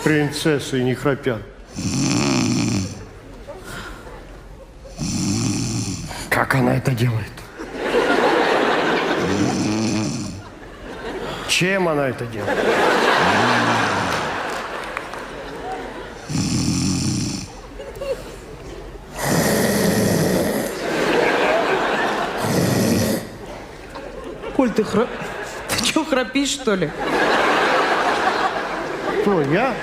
принцессы не храпят. Как она это делает? Чем она это делает? Коль, ты Ты что, храпишь, что ли? Кто, я?